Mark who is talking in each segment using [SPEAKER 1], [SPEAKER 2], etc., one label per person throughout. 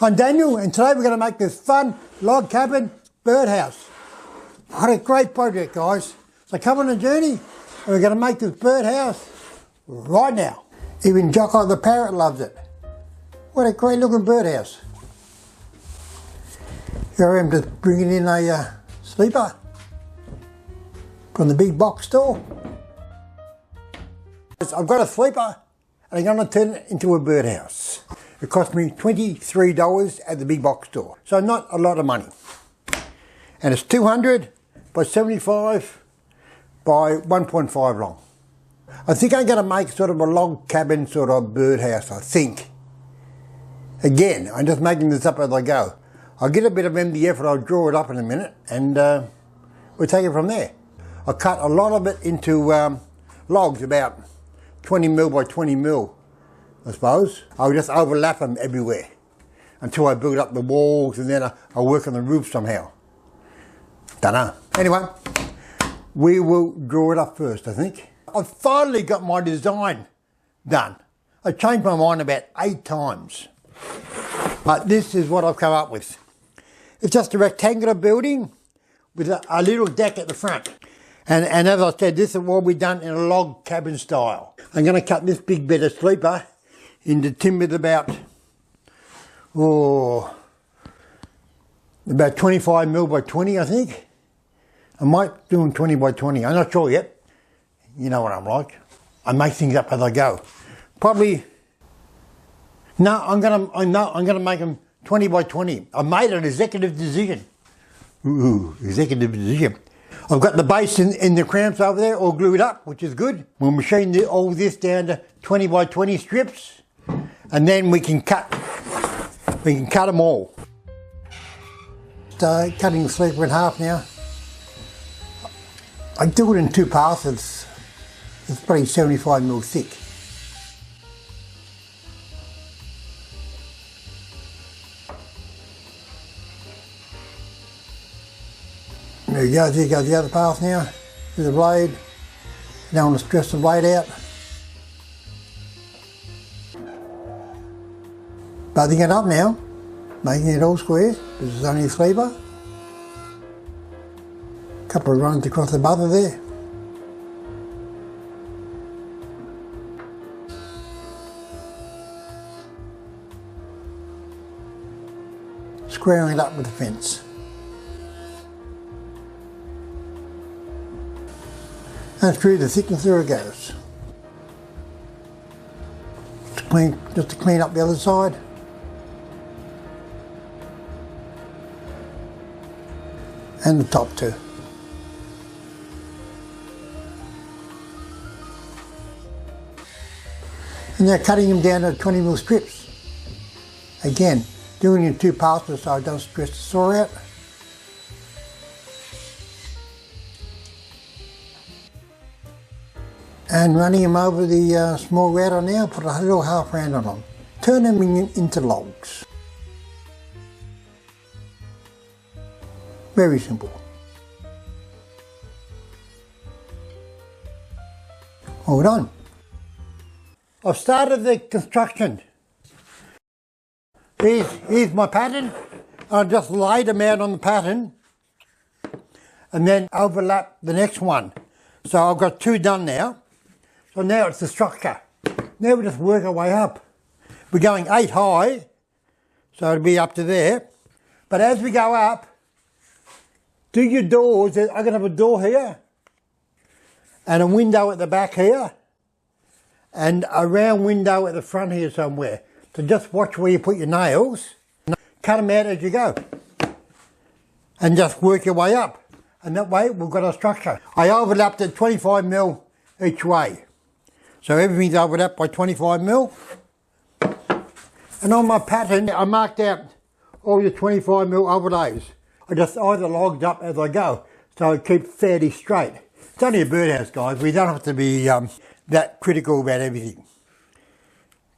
[SPEAKER 1] I'm Daniel, and today we're going to make this fun log cabin birdhouse. What a great project, guys. So come on a journey, and we're going to make this birdhouse right now. Even Jocko the parrot loves it. What a great looking birdhouse. Here I am just bringing in a sleeper from the big box store. I've got a sleeper and I'm going to turn it into a birdhouse. It cost me $23 at the big box store, so not a lot of money. And it's 200 by 75 by 1.5 long. I think I'm going to make sort of a log cabin sort of birdhouse, I think. Again, I'm just making this up as I go. I'll get a bit of MDF and I'll draw it up in a minute, and we'll take it from there. I cut a lot of it into logs, about 20 mil by 20 mil, I suppose. I'll just overlap them everywhere until I build up the walls, and then I'll work on the roof somehow. Dunno. Anyway, we will draw it up first, I think. I've finally got my design done. I changed my mind about 8 times. But this is what I've come up with. It's just a rectangular building with a little deck at the front. And as I said, this is what we've done in a log cabin style. I'm going to cut this big bed of sleeper into timbers about 25 mil by 20, I think. I might do them 20 by 20. I'm not sure yet. You know what I'm like. I make things up as I go. Probably. No, I'm gonna make them 20 by 20. I made an executive decision. Ooh, executive decision. I've got the base in the cramps over there all glued up, which is good. We'll machine all this down to 20 by 20 strips, and then we can cut them all. So cutting the sleeper in half now. I do it in 2 passes. It's probably 75 mil thick. There you go, there goes the other path now, with the blade. Don't want to stress the blade out. Buzzing it up now, making it all square. This is only a sleeper. Couple of runs across the buzzer there. Squaring it up with the fence. And through the thickness there it goes. Just to clean up the other side. And the top too. And now cutting them down to 20 mil strips. Again, doing it in 2 passes so I don't stress the saw out. And running them over the small router now, put a little half round on them. Turn them into logs. Very simple. All done. I've started the construction. Here's my pattern. I'll just lay them out on the pattern and then overlap the next one. So I've got 2 done now. So now it's the structure. Now we just work our way up. We're going 8 high, so it'll be up to there. But as we go up, do your doors. I'm going to have a door here, and a window at the back here, and a round window at the front here somewhere. So just watch where you put your nails. Cut them out as you go. And just work your way up. And that way we've got a structure. I overlapped at 25 mil each way. So everything's overlapped by 25 mil. And on my pattern, I marked out all the 25 mil overlays. I just either logged up as I go, so it keeps fairly straight. It's only a birdhouse, guys. We don't have to be that critical about everything.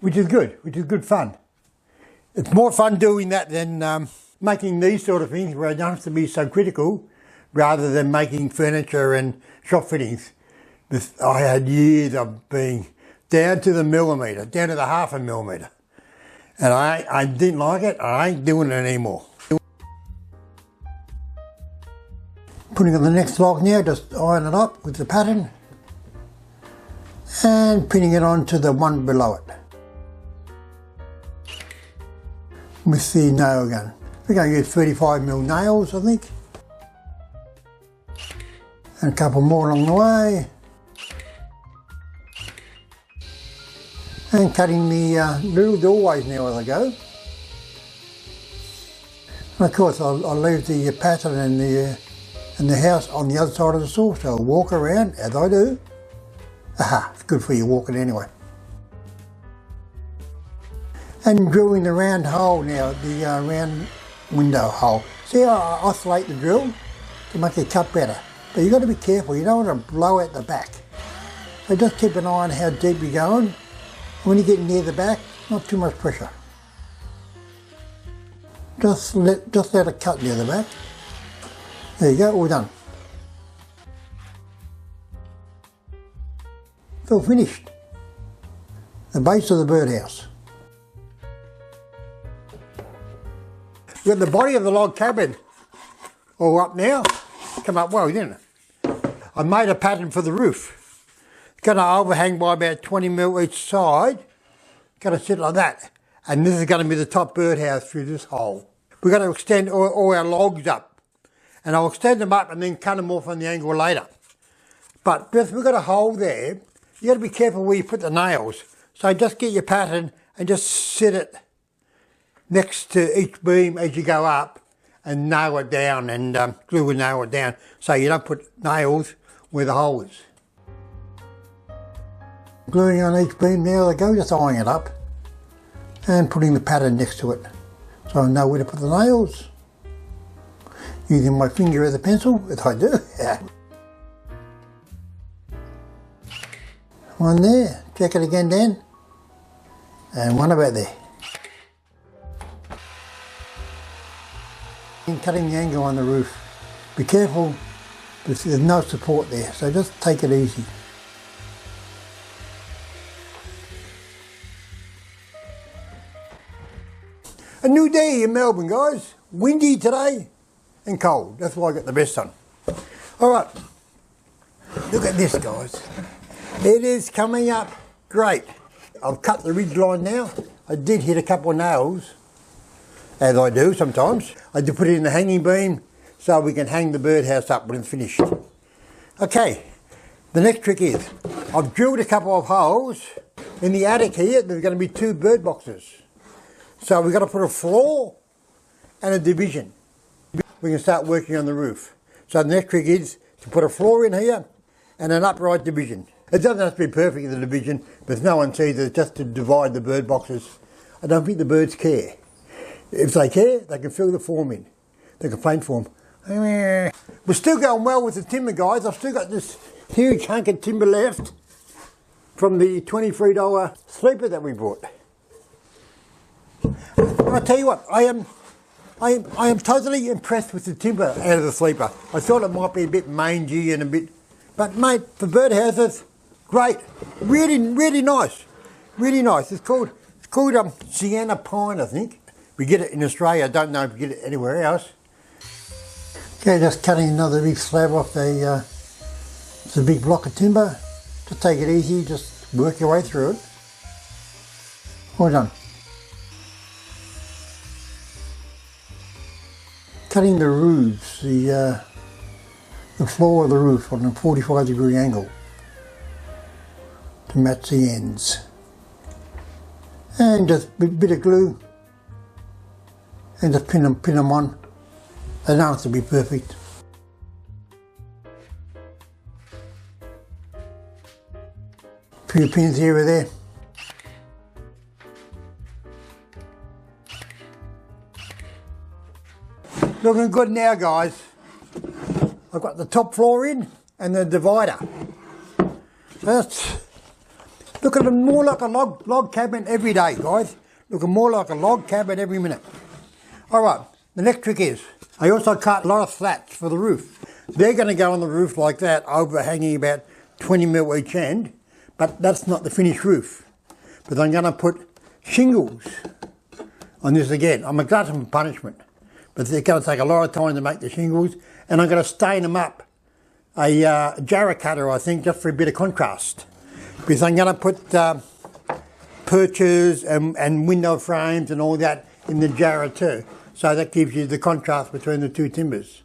[SPEAKER 1] Which is good fun. It's more fun doing that than making these sort of things where I don't have to be so critical, rather than making furniture and shop fittings. I had years of being down to the millimetre, down to the half a millimetre. And I didn't like it. I ain't doing it anymore. Putting on the next log now, just iron it up with the pattern and pinning it onto the one below it with the nail gun. We're going to use 35mm nails, I think, and a couple more along the way, and cutting the little doorways now as I go. And of course I'll leave the pattern and the house on the other side of the saw, so I'll walk around as I do. Aha, it's good for you walking anyway. And drilling the round hole now, the round window hole. See, I oscillate the drill to make it cut better. But you've got to be careful, you don't want to blow out the back. So just keep an eye on how deep you're going. When you get near the back, not too much pressure. Just let it cut near the back. There you go, all done. It's all finished. The base of the birdhouse. We've got the body of the log cabin all up now. Come up well, didn't it? I made a pattern for the roof. It's going to overhang by about 20mm each side. It's going to sit like that. And this is going to be the top birdhouse through this hole. We're going to extend all our logs up. And I'll extend them up and then cut them off on the angle later. But because we've got a hole there, you got to be careful where you put the nails. So just get your pattern and just sit it next to each beam as you go up and nail it down, and glue and nail it down so you don't put nails where the hole is. Gluing on each beam now as I go, just eyeing it up and putting the pattern next to it so I know where to put the nails. Using my finger as a pencil, as I do. One there, check it again Dan, and one about there. In cutting the angle on the roof, be careful, there's no support there, so just take it easy. A new day in Melbourne, guys. Windy today and cold. That's why I got the vest on. Alright, look at this, guys. It is coming up great. I've cut the ridge line now. I did hit a couple of nails, as I do sometimes. I did put it in the hanging beam so we can hang the birdhouse up when it's finished. Okay, the next trick is, I've drilled a couple of holes. In the attic here, there's going to be 2 bird boxes. So we've got to put a floor and a division. We can start working on the roof. So the next trick is to put a floor in here and an upright division. It doesn't have to be perfect in the division, but no one sees it, just to divide the bird boxes. I don't think the birds care. If they care, they can fill the form in. They can paint form. We're still going well with the timber, guys. I've still got this huge hunk of timber left from the $23 sleeper that we bought. And I tell you what, I am totally impressed with the timber out of the sleeper. I thought it might be a bit mangy and a bit, but mate, for birdhouses, great. Really, really nice. Really nice. It's called sienna pine, I think. We get it in Australia. I don't know if we get it anywhere else. Okay, just cutting another big slab off it's a big block of timber. Just take it easy, just work your way through it. All done. Cutting the roofs, the floor of the roof on a 45-degree angle to match the ends. And just a bit of glue and just pin them on. They don't have to be perfect. A few pins here or there. Looking good now, guys. I've got the top floor in and the divider. That's looking more like a log cabin every day, guys. Looking more like a log cabin every minute. Alright, the next trick is, I also cut a lot of slats for the roof. They're going to go on the roof like that, overhanging about 20mm each end, but that's not the finished roof. But I'm going to put shingles on this again. I'm a glutton for punishment, but it's going to take a lot of time to make the shingles, and I'm going to stain them up. A jarrah cutter, I think, just for a bit of contrast, because I'm going to put perches and window frames and all that in the jarrah too, so that gives you the contrast between the two timbers.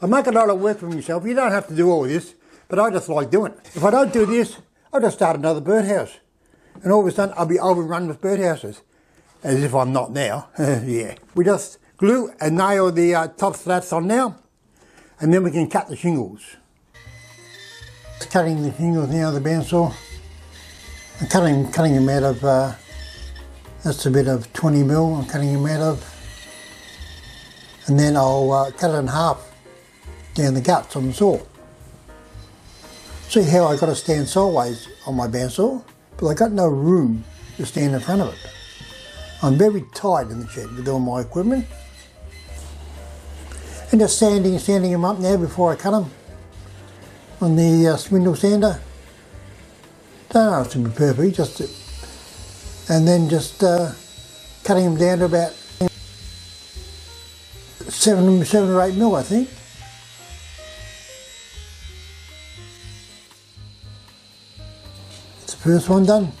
[SPEAKER 1] I make a lot of work for myself. You don't have to do all this, but I just like doing it. If I don't do this, I'll just start another birdhouse, and all of a sudden I'll be overrun with birdhouses, as if I'm not now. Yeah. We just glue and nail the top slats on now, and then we can cut the shingles. Just cutting the shingles now with the bandsaw. I'm cutting them out of, that's a bit of 20mm I'm cutting them out of. And then I'll cut it in half down the guts on the saw. See how I got to stand sideways on my bandsaw? But I got no room to stand in front of it. I'm very tight in the shed with all my equipment. And just sanding them up now before I cut them on the spindle sander. Don't have to be perfect, just and then just cutting them down to about 7 or 8mm, I think. That's the first one done.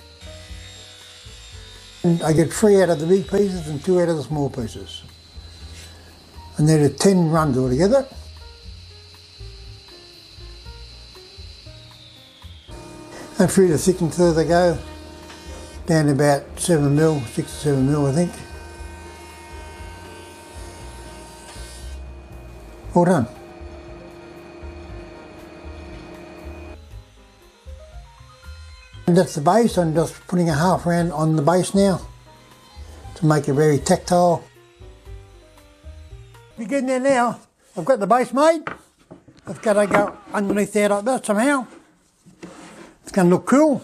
[SPEAKER 1] And I get 3 out of the big pieces and 2 out of the small pieces. And there are 10 runs altogether. And through the thick and through they go, down to about 7mm, 6 or 7mm I think. All done. And that's the base. I'm just putting a half round on the base now to make it very tactile. You're getting there now. I've got the base made. I've got to go underneath there like that somehow. It's going to look cool.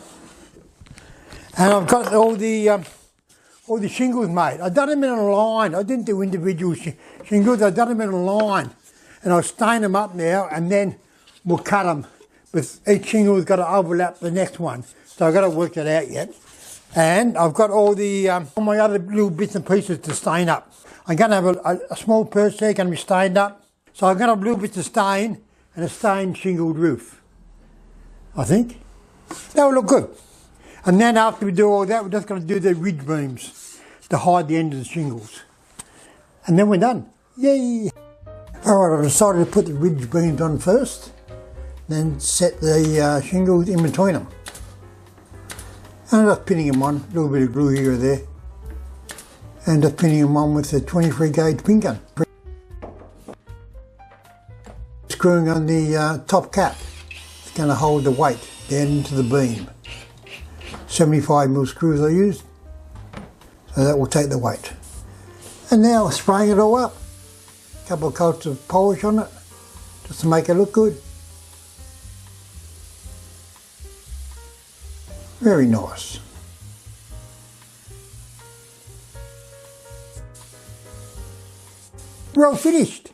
[SPEAKER 1] And I've got all the shingles made. I've done them in a line. I didn't do individual shingles. I've done them in a line. And I'll stain them up now, and then we'll cut them. With each shingle's got to overlap the next one. So I've got to work that out yet. And I've got all my other little bits and pieces to stain up. I'm going to have a small perch there, going to be stained up. So I'm going to have little bits of stain and a stained shingled roof, I think. That will look good. And then after we do all that, we're just going to do the ridge beams to hide the end of the shingles. And then we're done. Yay! Alright, I decided to put the ridge beams on first, then set the shingles in between them. And I'm just pinning them on, a little bit of glue here or there. And just pinning them on with the 23 gauge pin gun. Screwing on the top cap. It's going to hold the weight down into the beam. 75mm screws I used, so that will take the weight. And now spraying it all up. A couple of coats of polish on it, just to make it look good. Very nice. We're all finished.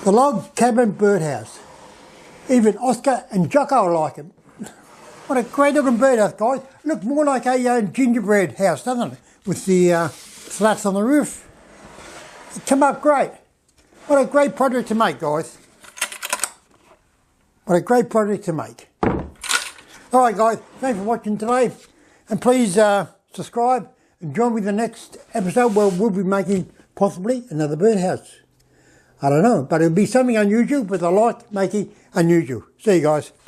[SPEAKER 1] The log cabin birdhouse. Even Oscar and Jocko like it. What a great looking birdhouse, guys. Looks more like a gingerbread house, doesn't it? With the slats on the roof. It came up great. What a great project to make, guys. What a great project to make. Alright guys, thanks for watching today. And please subscribe and join me in the next episode where we'll be making possibly another birdhouse. I don't know, but it'll be something unusual, but I like making unusual. See you guys.